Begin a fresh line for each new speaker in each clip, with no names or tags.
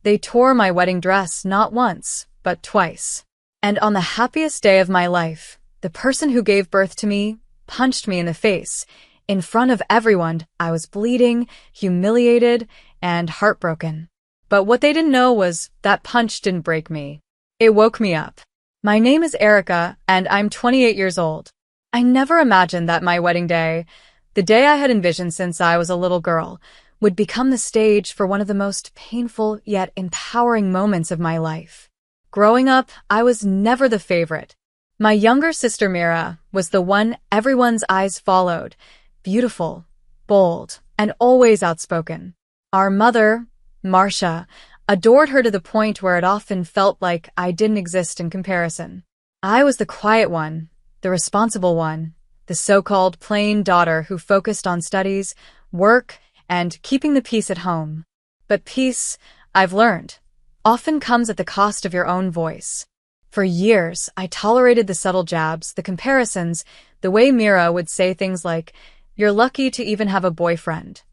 They tore my wedding dress not once, but twice. And on the happiest day of my life, the person who gave birth to me punched me in the face. In front of everyone, I was bleeding, humiliated, and heartbroken. But what they didn't know was that punch didn't break me. It woke me up. My name is Erica, and I'm 28 years old. I never imagined that my wedding day, the day I had envisioned since I was a little girl, would become the stage for one of the most painful yet empowering moments of my life. Growing up, I was never the favorite. My younger sister Mira was the one everyone's eyes followed, beautiful, bold, and always outspoken. Our mother, Marcia, adored her to the point where it often felt like I didn't exist in comparison. I was the quiet one, the responsible one, the so-called plain daughter who focused on studies, work, and keeping the peace at home. But peace, I've learned, often comes at the cost of your own voice. For years, I tolerated the subtle jabs, the comparisons, the way Mira would say things like, "You're lucky to even have a boyfriend."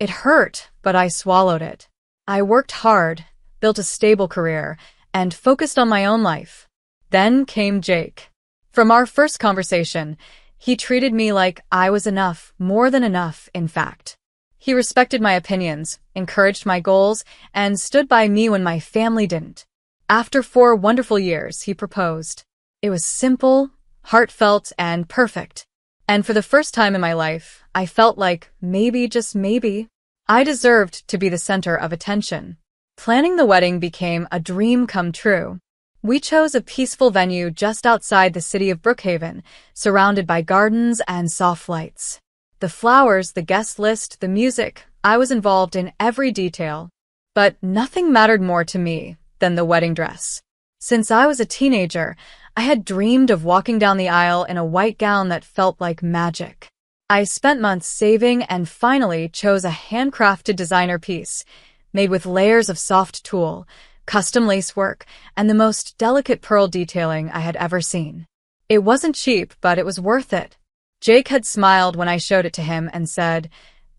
It hurt, but I swallowed it. I worked hard, built a stable career, and focused on my own life. Then came Jake. From our first conversation, he treated me like I was enough, more than enough, in fact. He respected my opinions, encouraged my goals, and stood by me when my family didn't. After 4 wonderful years, he proposed. It was simple, heartfelt, and perfect. And for the first time in my life, I felt like maybe, just maybe, I deserved to be the center of attention. Planning the wedding became a dream come true. We chose a peaceful venue just outside the city of Brookhaven, surrounded by gardens and soft lights. The flowers, the guest list, the music, I was involved in every detail. But nothing mattered more to me than the wedding dress. Since I was a teenager, I had dreamed of walking down the aisle in a white gown that felt like magic. I spent months saving and finally chose a handcrafted designer piece, made with layers of soft tulle, custom lacework, and the most delicate pearl detailing I had ever seen. It wasn't cheap, but it was worth it. Jake had smiled when I showed it to him and said,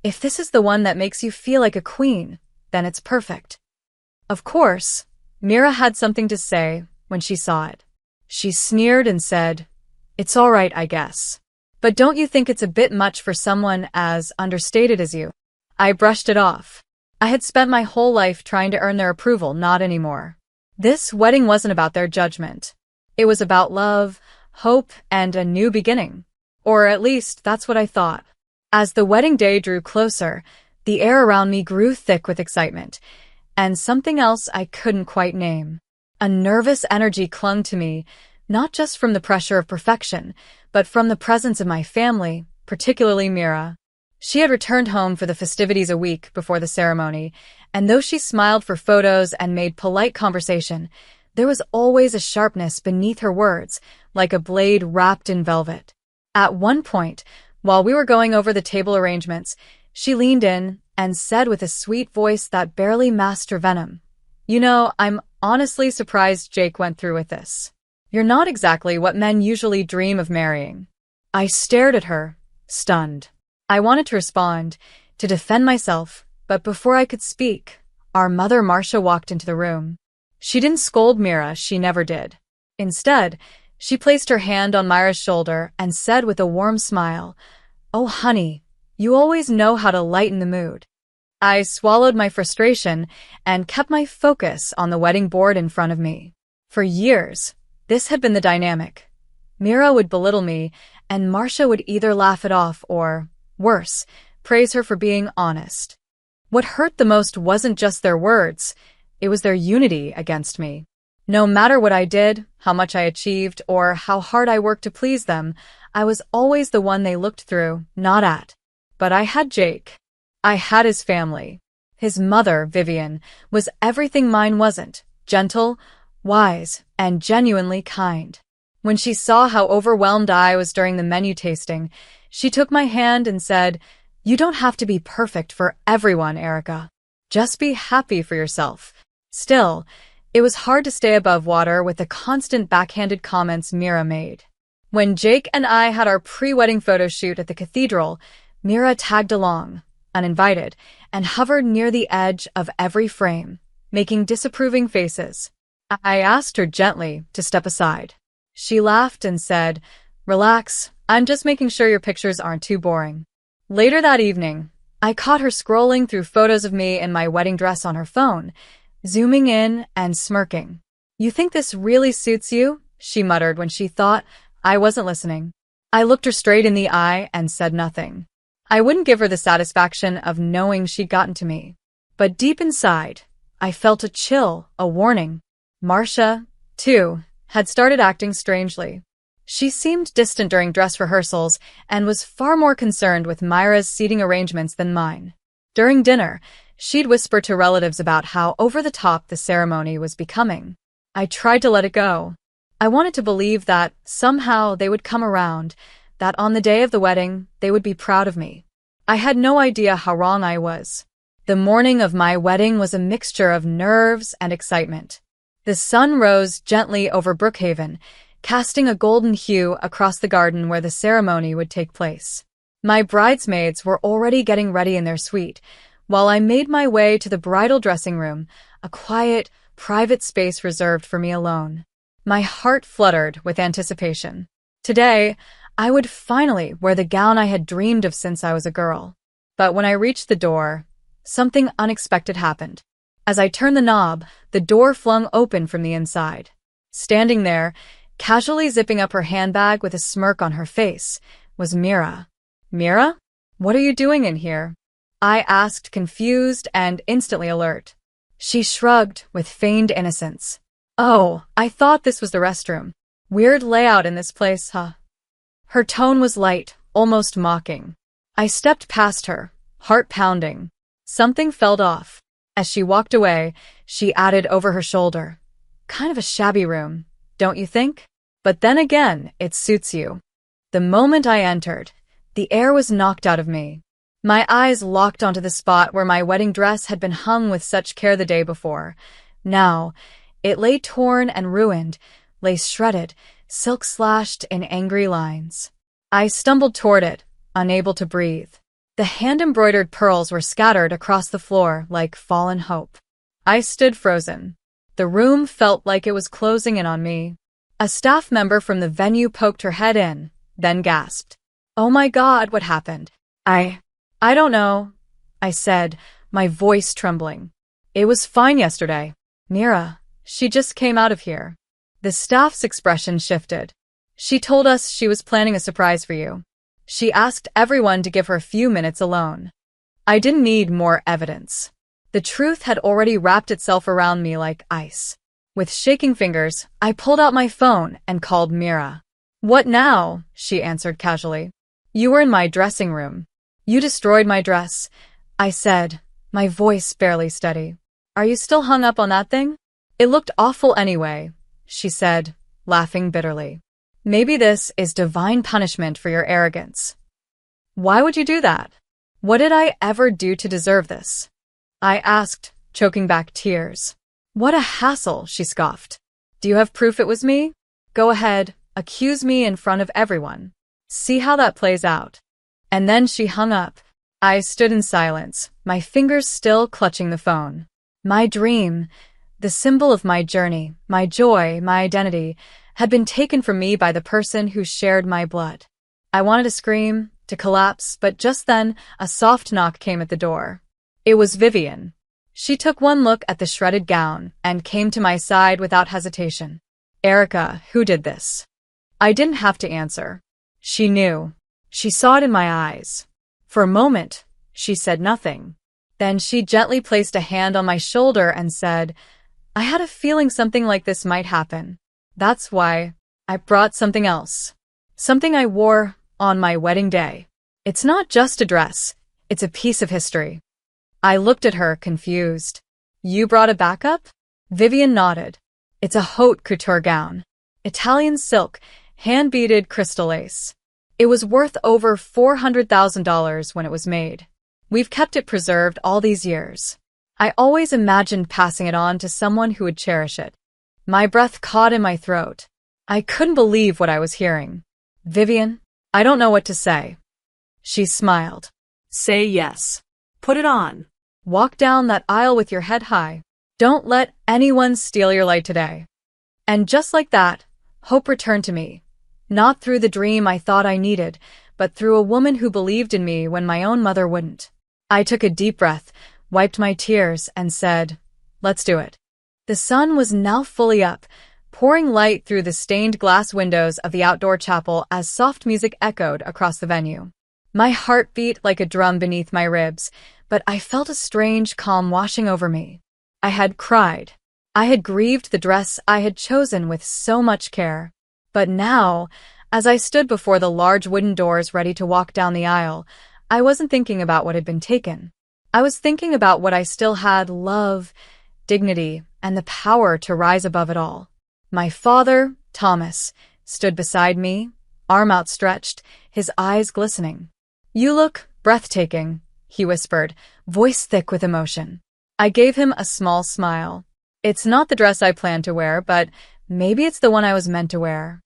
"If this is the one that makes you feel like a queen, then it's perfect." Of course, Mira had something to say when she saw it. She sneered and said, "It's all right, I guess. But don't you think it's a bit much for someone as understated as you?" I brushed it off. I had spent my whole life trying to earn their approval, not anymore. This wedding wasn't about their judgment. It was about love, hope, and a new beginning. Or at least, that's what I thought. As the wedding day drew closer, the air around me grew thick with excitement, and something else I couldn't quite name. A nervous energy clung to me, not just from the pressure of perfection, but from the presence of my family, particularly Mira. She had returned home for the festivities a week before the ceremony, and though she smiled for photos and made polite conversation, there was always a sharpness beneath her words, like a blade wrapped in velvet. At one point, while we were going over the table arrangements, she leaned in and said with a sweet voice that barely masked her venom, "You know, I'm honestly surprised Jake went through with this. You're not exactly what men usually dream of marrying." I stared at her, stunned. I wanted to respond, to defend myself, but before I could speak, our mother Marcia walked into the room. She didn't scold Mira, she never did. Instead, she placed her hand on Myra's shoulder and said with a warm smile, "Oh, honey, you always know how to lighten the mood." I swallowed my frustration and kept my focus on the wedding board in front of me. For years, this had been the dynamic. Mira would belittle me, and Marcia would either laugh it off or, worse, praise her for being honest. What hurt the most wasn't just their words, it was their unity against me. No matter what I did, how much I achieved, or how hard I worked to please them, I was always the one they looked through, not at. But I had Jake. I had his family. His mother, Vivian, was everything mine wasn't: gentle, wise, and genuinely kind. When she saw how overwhelmed I was during the menu tasting, she took my hand and said, "You don't have to be perfect for everyone, Erica. Just be happy for yourself." Still, it was hard to stay above water with the constant backhanded comments Mira made. When Jake and I had our pre-wedding photo shoot at the cathedral, Mira tagged along, uninvited, and hovered near the edge of every frame. making disapproving faces. I asked her gently to step aside. She laughed and said, "Relax, I'm just making sure your pictures aren't too boring." Later that evening, I caught her scrolling through photos of me in my wedding dress on her phone, zooming in and smirking. "You think this really suits you?" she muttered when she thought I wasn't listening. I looked her straight in the eye and said nothing. I wouldn't give her the satisfaction of knowing she'd gotten to me. But deep inside, I felt a chill, a warning. Marcia, too, had started acting strangely. She seemed distant during dress rehearsals and was far more concerned with Myra's seating arrangements than mine. During dinner, she'd whisper to relatives about how over-the-top the ceremony was becoming. I tried to let it go. I wanted to believe that somehow they would come around, that on the day of the wedding, they would be proud of me. I had no idea how wrong I was. The morning of my wedding was a mixture of nerves and excitement. The sun rose gently over Brookhaven, casting a golden hue across the garden where the ceremony would take place. My bridesmaids were already getting ready in their suite, while I made my way to the bridal dressing room, a quiet, private space reserved for me alone. My heart fluttered with anticipation. Today, I would finally wear the gown I had dreamed of since I was a girl. But when I reached the door, something unexpected happened. As I turned the knob, the door flung open from the inside. Standing there, casually zipping up her handbag with a smirk on her face, was Mira. "Mira? What are you doing in here?" I asked, confused and instantly alert. She shrugged with feigned innocence. "Oh, I thought this was the restroom. Weird layout in this place, huh?" Her tone was light, almost mocking. I stepped past her, heart pounding. Something felt off. As she walked away, she added over her shoulder, "Kind of a shabby room, don't you think? But then again, it suits you." The moment I entered, the air was knocked out of me. My eyes locked onto the spot where my wedding dress had been hung with such care the day before. Now, it lay torn and ruined, lace shredded, silk slashed in angry lines. I stumbled toward it, unable to breathe. The hand-embroidered pearls were scattered across the floor like fallen hope. I stood frozen. The room felt like it was closing in on me. A staff member from the venue poked her head in, then gasped. "Oh my God, what happened?" I don't know," I said, my voice trembling. "It was fine yesterday. Mira, she just came out of here." The staff's expression shifted. "She told us she was planning a surprise for you. She asked everyone to give her a few minutes alone." I didn't need more evidence. The truth had already wrapped itself around me like ice. With shaking fingers, I pulled out my phone and called Mira. "What now?" she answered casually. "You were in my dressing room. You destroyed my dress," I said, my voice barely steady. "Are you still hung up on that thing?" "It looked awful anyway," she said, laughing bitterly. "Maybe this is divine punishment for your arrogance." "Why would you do that? What did I ever do to deserve this?" I asked, choking back tears. "What a hassle," she scoffed. "Do you have proof it was me? Go ahead, accuse me in front of everyone. See how that plays out." And then she hung up. I stood in silence, my fingers still clutching the phone. My dream, the symbol of my journey, my joy, my identity, had been taken from me by the person who shared my blood. I wanted to scream, to collapse, but just then a soft knock came at the door. It was Vivian. She took one look at the shredded gown and came to my side without hesitation. "Erica, who did this?" I didn't have to answer. She knew. She saw it in my eyes. For a moment, she said nothing. Then she gently placed a hand on my shoulder and said, "I had a feeling something like this might happen. That's why I brought something else. Something I wore on my wedding day. It's not just a dress. It's a piece of history." I looked at her, confused. "You brought a backup?" Vivian nodded. "It's a haute couture gown. Italian silk, hand-beaded crystal lace. It was worth over $400,000 when it was made. We've kept it preserved all these years. I always imagined passing it on to someone who would cherish it." My breath caught in my throat. I couldn't believe what I was hearing. "Vivian, I don't know what to say." She smiled.
"Say yes. Put it on.
"Walk down that aisle with your head high. Don't let anyone steal your light today. And just like that, hope returned to me. Not through the dream I thought I needed, but through a woman who believed in me when my own mother wouldn't. I took a deep breath, wiped my tears, and said, "Let's do it." The sun was now fully up, pouring light through the stained glass windows of the outdoor chapel as soft music echoed across the venue. My heart beat like a drum beneath my ribs, but I felt a strange calm washing over me. I had cried. I had grieved the dress I had chosen with so much care. But now, as I stood before the large wooden doors ready to walk down the aisle, I wasn't thinking about what had been taken. I was thinking about what I still had: love, dignity, and the power to rise above it all. My father, Thomas, stood beside me, arm outstretched, his eyes glistening. "You look breathtaking," he whispered, voice thick with emotion. I gave him a small smile. "It's not the dress I planned to wear, but maybe it's the one I was meant to wear."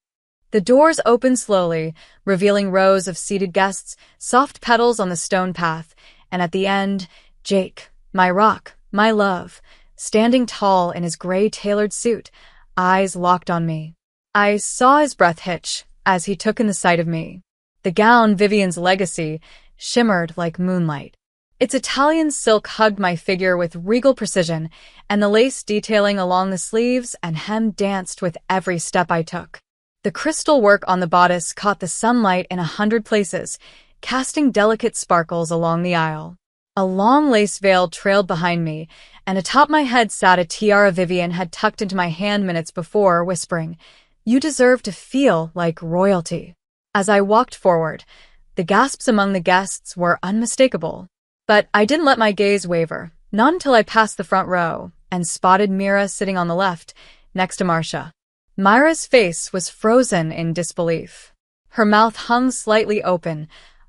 The doors opened slowly, revealing rows of seated guests, soft petals on the stone path, and at the end, Jake, my rock, my love, standing tall in his gray tailored suit, eyes locked on me. I saw his breath hitch as he took in the sight of me. The gown, Vivian's legacy, shimmered like moonlight. Its Italian silk hugged my figure with regal precision, and the lace detailing along the sleeves and hem danced with every step I took. The crystal work on the bodice caught the sunlight in 100 places, casting delicate sparkles along the aisle. A long lace veil trailed behind me, and atop my head sat a tiara Vivian had tucked into my hand minutes before, whispering, "You deserve to feel like royalty." As I walked forward, the gasps among the guests were unmistakable. But I didn't let my gaze waver, not until I passed the front row and spotted Mira sitting on the left, next to Marcia. Myra's face was frozen in disbelief. Her mouth hung slightly open,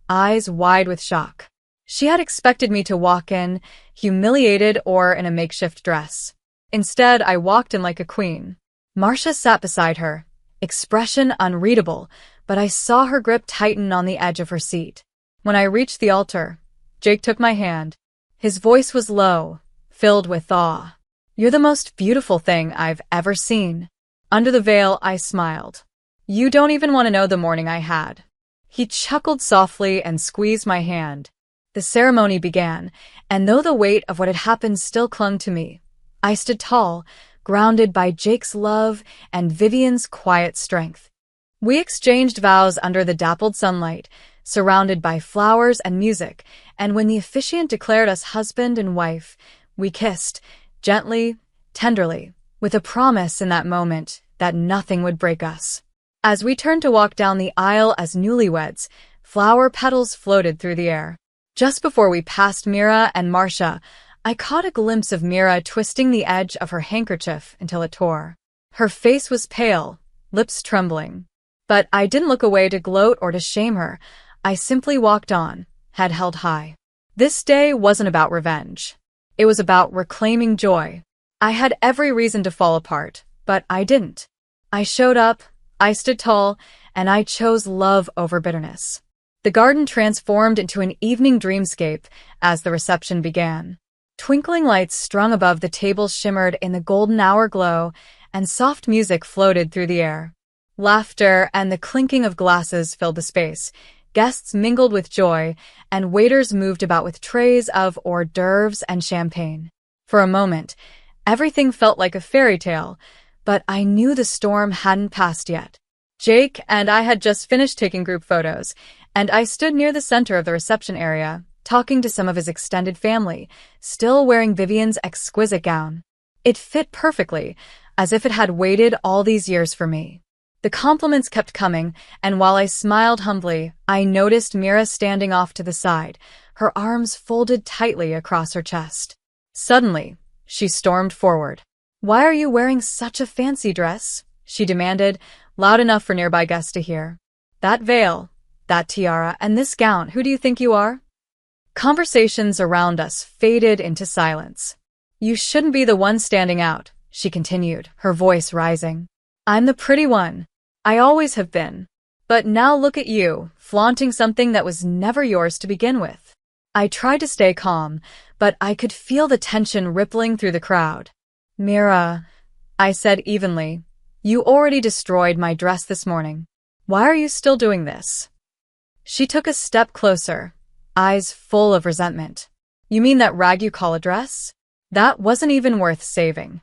eyes wide with shock. She had expected me to walk in, humiliated or in a makeshift dress. Instead, I walked in like a queen. Marcia sat beside her, expression unreadable, but I saw her grip tighten on the edge of her seat. When I reached the altar, Jake took my hand. His voice was low, filled with awe. "You're the most beautiful thing I've ever seen." Under the veil, I smiled. "You don't even want to know the morning I had." He chuckled softly and squeezed my hand. The ceremony began, and though the weight of what had happened still clung to me, I stood tall, grounded by Jake's love and Vivian's quiet strength. We exchanged vows under the dappled sunlight, surrounded by flowers and music, and when the officiant declared us husband and wife, we kissed, gently, tenderly, with a promise in that moment that nothing would break us. As we turned to walk down the aisle as newlyweds, flower petals floated through the air. Just before we passed Mira and Marcia, I caught a glimpse of Mira twisting the edge of her handkerchief until it tore. Her face was pale, lips trembling. But I didn't look away to gloat or to shame her. I simply walked on, head held high. This day wasn't about revenge. It was about reclaiming joy. I had every reason to fall apart, but I didn't. I showed up, I stood tall, and I chose love over bitterness. The garden transformed into an evening dreamscape as the reception began. Twinkling lights strung above the tables shimmered in the golden hour glow, and soft music floated through the air. Laughter and the clinking of glasses filled the space. Guests mingled with joy, and waiters moved about with trays of hors d'oeuvres and champagne. For a moment, everything felt like a fairy tale, but I knew the storm hadn't passed yet. Jake and I had just finished taking group photos, and I stood near the center of the reception area, talking to some of his extended family, still wearing Vivian's exquisite gown. It fit perfectly, as if it had waited all these years for me. The compliments kept coming, and while I smiled humbly, I noticed Mira standing off to the side, her arms folded tightly across her chest. Suddenly, she stormed forward. "Why are you wearing such a fancy dress?" she demanded, loud enough for nearby guests to hear. "That veil, that tiara, and this gown, who do you think you are?" Conversations around us faded into silence. "You shouldn't be the one standing out," she continued, her voice rising. "I'm the pretty one. I always have been. But now look at you, flaunting something that was never yours to begin with." I tried to stay calm, but I could feel the tension rippling through the crowd. Mira, I said evenly, you already destroyed my dress this morning. Why are you still doing this? She took a step closer, eyes full of resentment. You mean that rag you call a dress? That wasn't even worth saving.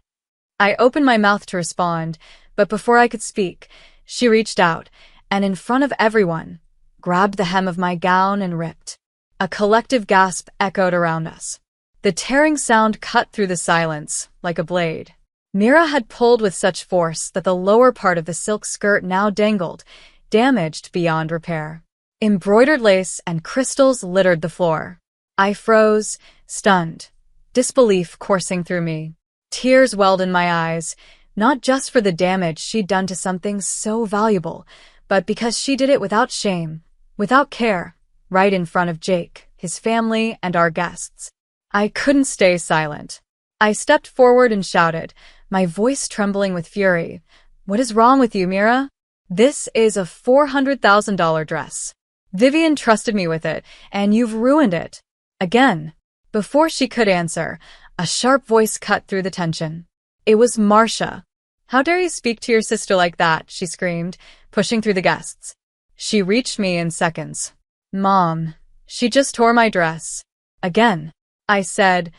I opened my mouth to respond, but before I could speak, she reached out, and in front of everyone, grabbed the hem of my gown and ripped. A collective gasp echoed around us. The tearing sound cut through the silence like a blade. Mira had pulled with such force that the lower part of the silk skirt now dangled, damaged beyond repair. Embroidered lace and crystals littered the floor. I froze, stunned, disbelief coursing through me. Tears welled in my eyes, not just for the damage she'd done to something so valuable, but because she did it without shame, without care, right in front of Jake, his family, and our guests. I couldn't stay silent. I stepped forward and shouted, my voice trembling with fury. What is wrong with you, Mira? This is a $400,000 dress. Vivian trusted me with it, and you've ruined it. Again. Before she could answer, a sharp voice cut through the tension. It was Marcia. How dare you speak to your sister like that, she screamed, pushing through the guests. She reached me in seconds. Mom, she just tore my dress. Again, I said,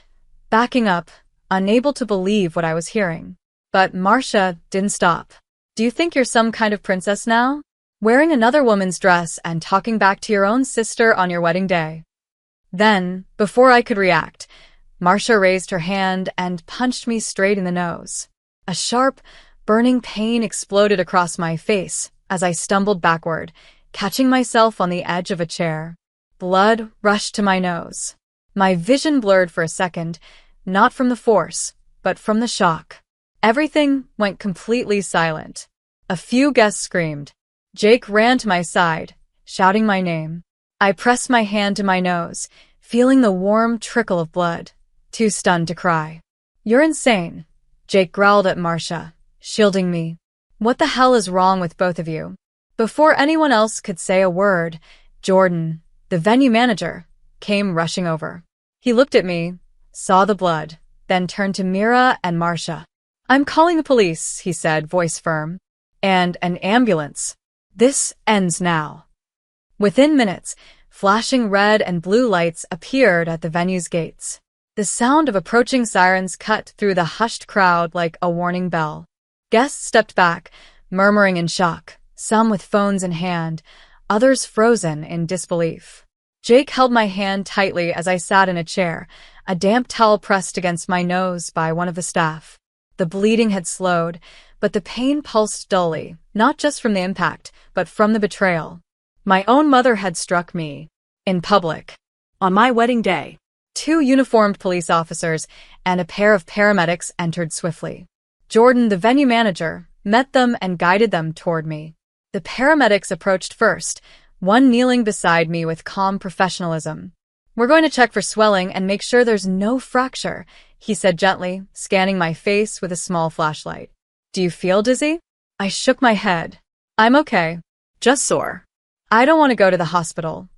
backing up, unable to believe what I was hearing. But Marcia didn't stop. Do you think you're some kind of princess now? Wearing another woman's dress and talking back to your own sister on your wedding day. Then, before I could react, Marcia raised her hand and punched me straight in the nose. A sharp, burning pain exploded across my face as I stumbled backward, catching myself on the edge of a chair. Blood rushed to my nose. My vision blurred for a second, not from the force, but from the shock. Everything went completely silent. A few guests screamed. Jake ran to my side, shouting my name. I pressed my hand to my nose, feeling the warm trickle of blood, too stunned to cry. You're insane, Jake growled at Marcia, shielding me. What the hell is wrong with both of you? Before anyone else could say a word, Jordan, the venue manager, came rushing over. He looked at me, saw the blood, then turned to Mira and Marcia. I'm calling the police, he said, voice firm. And an ambulance. This ends now. Within minutes, flashing red and blue lights appeared at the venue's gates. The sound of approaching sirens cut through the hushed crowd like a warning bell. Guests stepped back, murmuring in shock, some with phones in hand, others frozen in disbelief. Jake held my hand tightly as I sat in a chair, a damp towel pressed against my nose by one of the staff. The bleeding had slowed, but the pain pulsed dully, not just from the impact, but from the betrayal. My own mother had struck me. In public. On my wedding day. 2 uniformed police officers and a pair of paramedics entered swiftly. Jordan, the venue manager, met them and guided them toward me. The paramedics approached first, one kneeling beside me with calm professionalism. We're going to check for swelling and make sure there's no fracture, he said gently, scanning my face with a small flashlight. Do you feel dizzy? I shook my head. I'm okay. Just sore. I don't want to go to the hospital.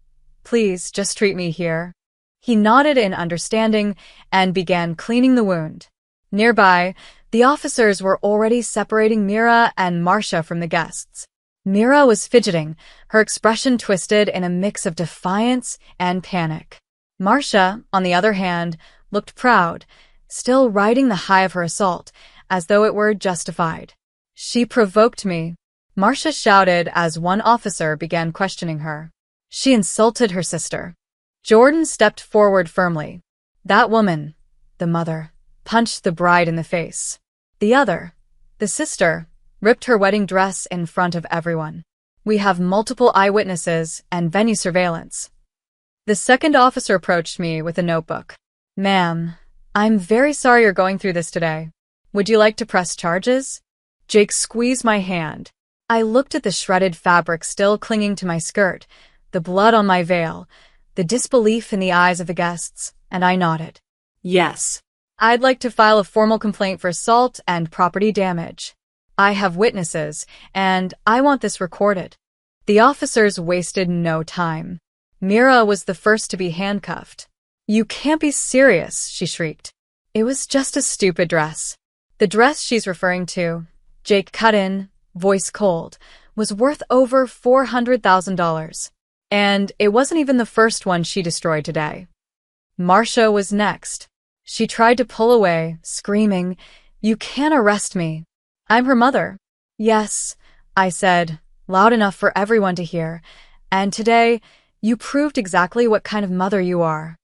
Please, just treat me here. He nodded in understanding and began cleaning the wound. Nearby, the officers were already separating Mira and Marcia from the guests. Mira was fidgeting, her expression twisted in a mix of defiance and panic. Marcia, on the other hand, looked proud, still riding the high of her assault, as though it were justified. She provoked me, Marcia shouted as one officer began questioning her. She insulted her sister. Jordan stepped forward firmly. That woman, the mother, punched the bride in the face. The other, the sister, ripped her wedding dress in front of everyone. We have multiple eyewitnesses and venue surveillance. The second officer approached me with a notebook. Ma'am, I'm very sorry you're going through this today. Would you like to press charges? Jake squeezed my hand. I looked at the shredded fabric still clinging to my skirt, the blood on my veil, the disbelief in the eyes of the guests, and I nodded. Yes. I'd like to file a formal complaint for assault and property damage. I have witnesses, and I want this recorded. The officers wasted no time. Mira was the first to be handcuffed. You can't be serious, she shrieked. It was just a stupid dress. The dress she's referring to, Jake cut in, voice cold, was worth over $400,000. And it wasn't even the first one she destroyed today. Marcia was next. She tried to pull away, screaming, "You can't arrest me. I'm her mother." "Yes," I said, loud enough for everyone to hear, "and today, you proved exactly what kind of mother you are."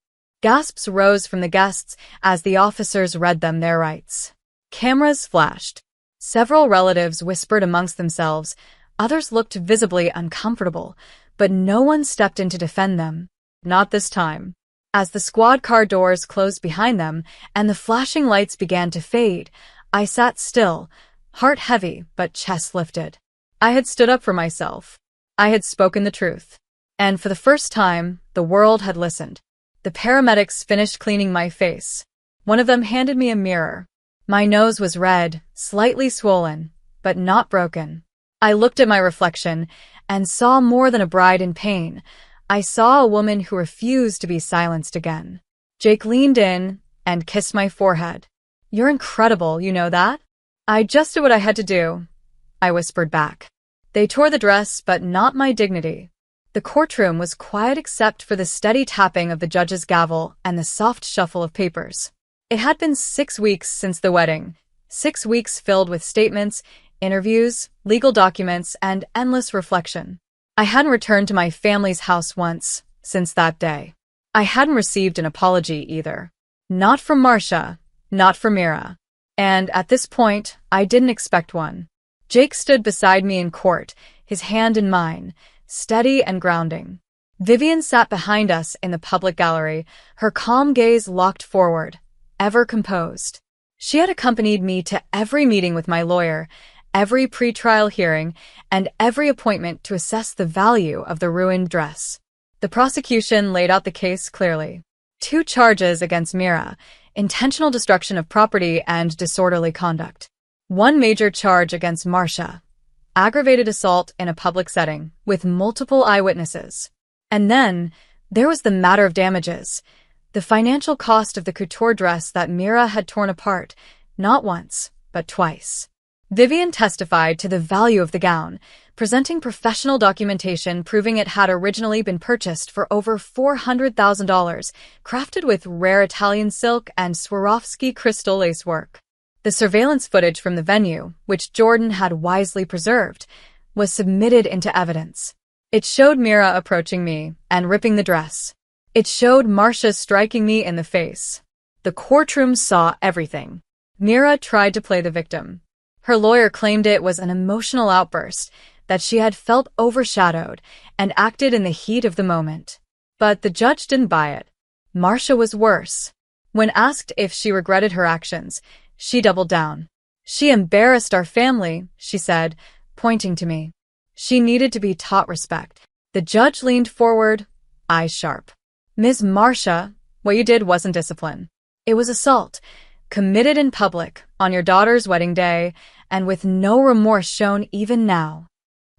Gasps rose from the guests as the officers read them their rights. Cameras flashed. Several relatives whispered amongst themselves. Others looked visibly uncomfortable, but no one stepped in to defend them. Not this time. As the squad car doors closed behind them and the flashing lights began to fade, I sat still, heart heavy but chest lifted. I had stood up for myself. I had spoken the truth. And for the first time, the world had listened. The paramedics finished cleaning my face. One of them handed me a mirror. My nose was red, slightly swollen, but not broken. I looked at my reflection and saw more than a bride in pain. I saw a woman who refused to be silenced again. Jake leaned in and kissed my forehead. "You're incredible, you know that?" "I just did what I had to do," I whispered back. They tore the dress, but not my dignity. The courtroom was quiet except for the steady tapping of the judge's gavel and the soft shuffle of papers. It had been 6 weeks since the wedding, 6 weeks filled with statements, interviews, legal documents, and endless reflection. I hadn't returned to my family's house once since that day. I hadn't received an apology either. Not from Marcia, not from Mira. And at this point, I didn't expect one. Jake stood beside me in court, his hand in mine, steady and grounding. Vivian sat behind us in the public gallery, her calm gaze locked forward, ever composed. She had accompanied me to every meeting with my lawyer, every pre-trial hearing, and every appointment to assess the value of the ruined dress. The prosecution laid out the case clearly. 2 charges against Mira, intentional destruction of property and disorderly conduct. 1 major charge against Marcia, aggravated assault in a public setting with multiple eyewitnesses. And then there was the matter of damages, the financial cost of the couture dress that Mira had torn apart, not once, but twice. Vivian testified to the value of the gown, presenting professional documentation proving it had originally been purchased for over $400,000, crafted with rare Italian silk and Swarovski crystal lacework. The surveillance footage from the venue, which Jordan had wisely preserved, was submitted into evidence. It showed Mira approaching me and ripping the dress. It showed Marcia striking me in the face. The courtroom saw everything. Mira tried to play the victim. Her lawyer claimed it was an emotional outburst, that she had felt overshadowed and acted in the heat of the moment. But the judge didn't buy it. Marcia was worse. When asked if she regretted her actions, she doubled down. "She embarrassed our family," she said, pointing to me. "She needed to be taught respect." The judge leaned forward, eyes sharp. "Ms. Marcia, what you did wasn't discipline. It was assault, committed in public, on your daughter's wedding day, and with no remorse shown even now."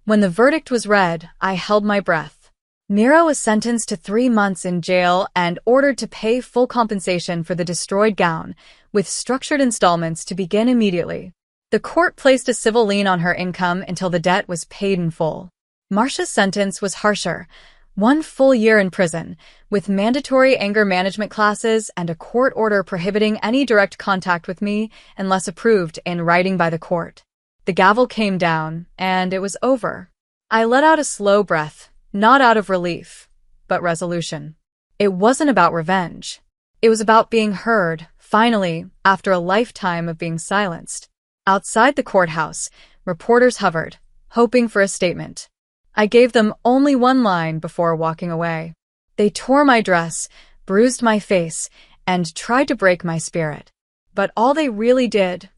When the verdict was read, I held my breath. Mira was sentenced to 3 months in jail and ordered to pay full compensation for the destroyed gown, with structured installments to begin immediately. The court placed a civil lien on her income until the debt was paid in full. Marcia's sentence was harsher, 1 full year in prison, with mandatory anger management classes and a court order prohibiting any direct contact with me unless approved in writing by the court. The gavel came down, and it was over. I let out a slow breath, not out of relief, but resolution. It wasn't about revenge. It was about being heard, finally, after a lifetime of being silenced. Outside the courthouse, reporters hovered, hoping for a statement. I gave them only 1 line before walking away. They tore my dress, bruised my face, and tried to break my spirit. But all they really did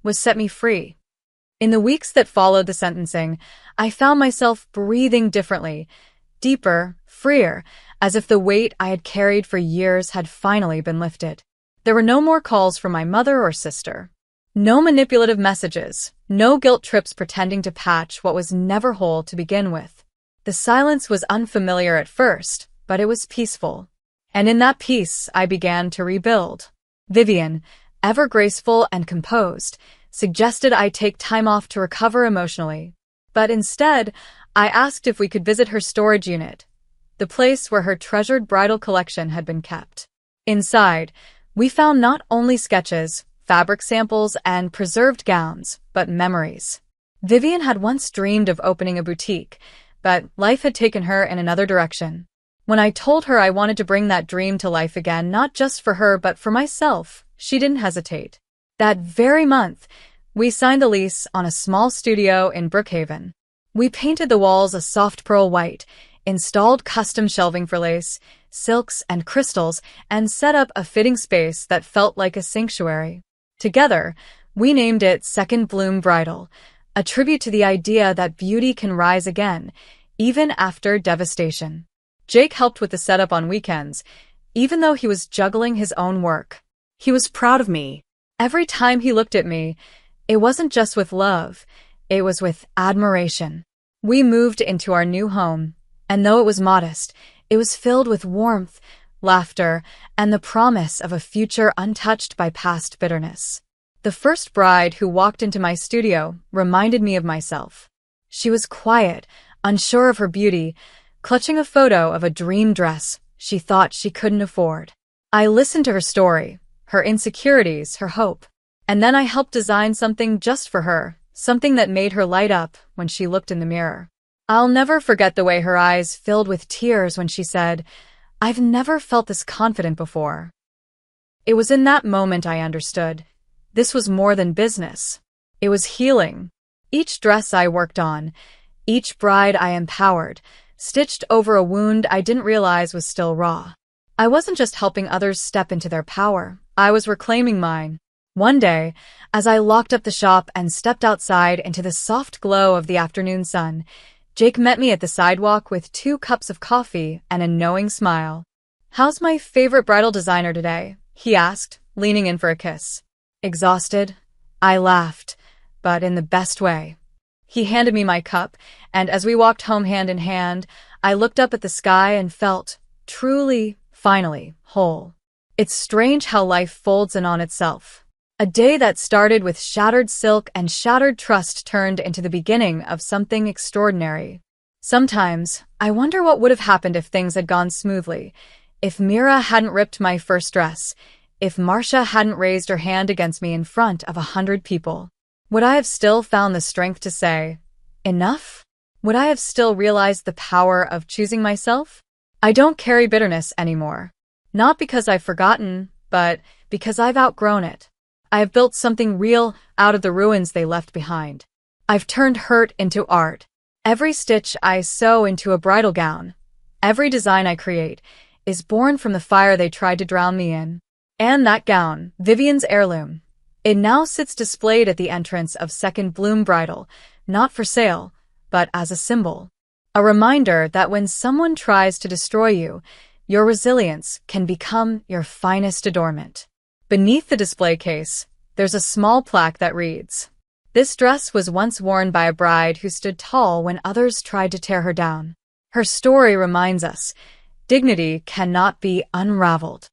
was set me free. In the weeks that followed the sentencing, I found myself breathing differently, deeper, freer, as if the weight I had carried for years had finally been lifted. There were no more calls from my mother or sister. No manipulative messages, no guilt trips pretending to patch what was never whole to begin with. The silence was unfamiliar at first, but it was peaceful. And in that peace, I began to rebuild. Vivian, ever graceful and composed, suggested I take time off to recover emotionally. But instead, I asked if we could visit her storage unit, the place where her treasured bridal collection had been kept. Inside, we found not only sketches, fabric samples, and preserved gowns, but memories. Vivian had once dreamed of opening a boutique, but life had taken her in another direction. When I told her I wanted to bring that dream to life again, not just for her but for myself, she didn't hesitate. That very month, we signed the lease on a small studio in Brookhaven. We painted the walls a soft pearl white, installed custom shelving for lace, silks, and crystals, and set up a fitting space that felt like a sanctuary. Together, we named it Second Bloom Bridal, a tribute to the idea that beauty can rise again, even after devastation. Jake helped with the setup on weekends, even though he was juggling his own work. He was proud of me. Every time he looked at me, it wasn't just with love, it was with admiration. We moved into our new home, and though it was modest, it was filled with warmth, laughter, and the promise of a future untouched by past bitterness. The first bride who walked into my studio reminded me of myself. She was quiet, unsure of her beauty, clutching a photo of a dream dress she thought she couldn't afford. I listened to her story, her insecurities, her hope, and then I helped design something just for her, something that made her light up when she looked in the mirror. I'll never forget the way her eyes filled with tears when she said, "I've never felt this confident before." It was in that moment I understood. This was more than business. It was healing. Each dress I worked on, each bride I empowered, stitched over a wound I didn't realize was still raw. I wasn't just helping others step into their power, I was reclaiming mine. One day, as I locked up the shop and stepped outside into the soft glow of the afternoon sun, Jake met me at the sidewalk with 2 cups of coffee and a knowing smile. "How's my favorite bridal designer today?" he asked, leaning in for a kiss. "Exhausted?" I laughed, but in the best way. He handed me my cup, and as we walked home hand in hand, I looked up at the sky and felt, truly, finally, whole. It's strange how life folds in on itself. A day that started with shattered silk and shattered trust turned into the beginning of something extraordinary. Sometimes, I wonder what would have happened if things had gone smoothly, if Mira hadn't ripped my first dress, if Marcia hadn't raised her hand against me in front of 100 people. Would I have still found the strength to say, "Enough"? Would I have still realized the power of choosing myself? I don't carry bitterness anymore. Not because I've forgotten, but because I've outgrown it. I have built something real out of the ruins they left behind. I've turned hurt into art. Every stitch I sew into a bridal gown, every design I create, is born from the fire they tried to drown me in. And that gown, Vivian's heirloom, it now sits displayed at the entrance of Second Bloom Bridal, not for sale, but as a symbol. A reminder that when someone tries to destroy you, your resilience can become your finest adornment. Beneath the display case, there's a small plaque that reads, "This dress was once worn by a bride who stood tall when others tried to tear her down." Her story reminds us, dignity cannot be unraveled.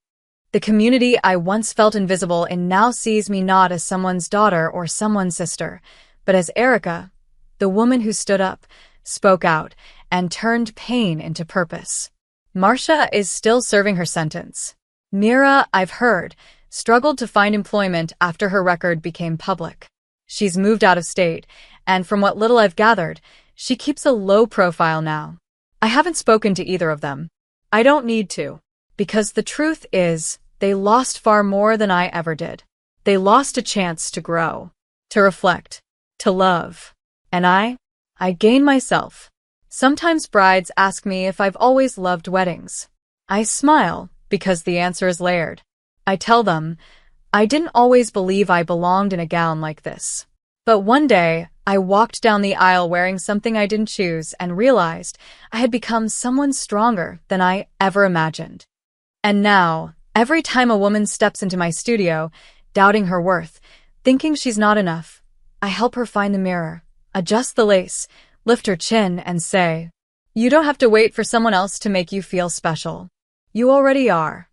The community I once felt invisible in now sees me not as someone's daughter or someone's sister, but as Erica, the woman who stood up, spoke out, and turned pain into purpose. Marcia is still serving her sentence. Mira, I've heard, struggled to find employment after her record became public. She's moved out of state, and from what little I've gathered, she keeps a low profile now. I haven't spoken to either of them. I don't need to, because the truth is, they lost far more than I ever did. They lost a chance to grow, to reflect, to love. And I gained myself. Sometimes brides ask me if I've always loved weddings. I smile, because the answer is layered. I tell them, I didn't always believe I belonged in a gown like this. But one day, I walked down the aisle wearing something I didn't choose and realized I had become someone stronger than I ever imagined. And now, every time a woman steps into my studio, doubting her worth, thinking she's not enough, I help her find the mirror, adjust the lace, lift her chin, and say, "You don't have to wait for someone else to make you feel special. You already are."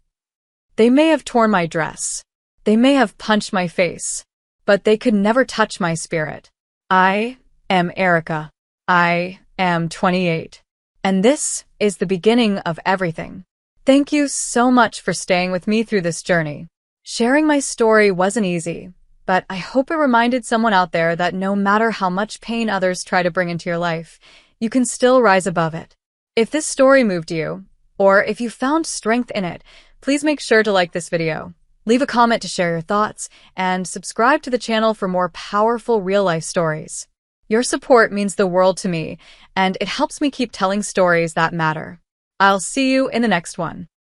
They may have torn my dress. They may have punched my face, but they could never touch my spirit. I am Erica. I am 28. And this is the beginning of everything. Thank you so much for staying with me through this journey. Sharing my story wasn't easy, but I hope it reminded someone out there that no matter how much pain others try to bring into your life, you can still rise above it. If this story moved you, or if you found strength in it, please make sure to like this video, leave a comment to share your thoughts, and subscribe to the channel for more powerful real-life stories. Your support means the world to me, and it helps me keep telling stories that matter. I'll see you in the next one.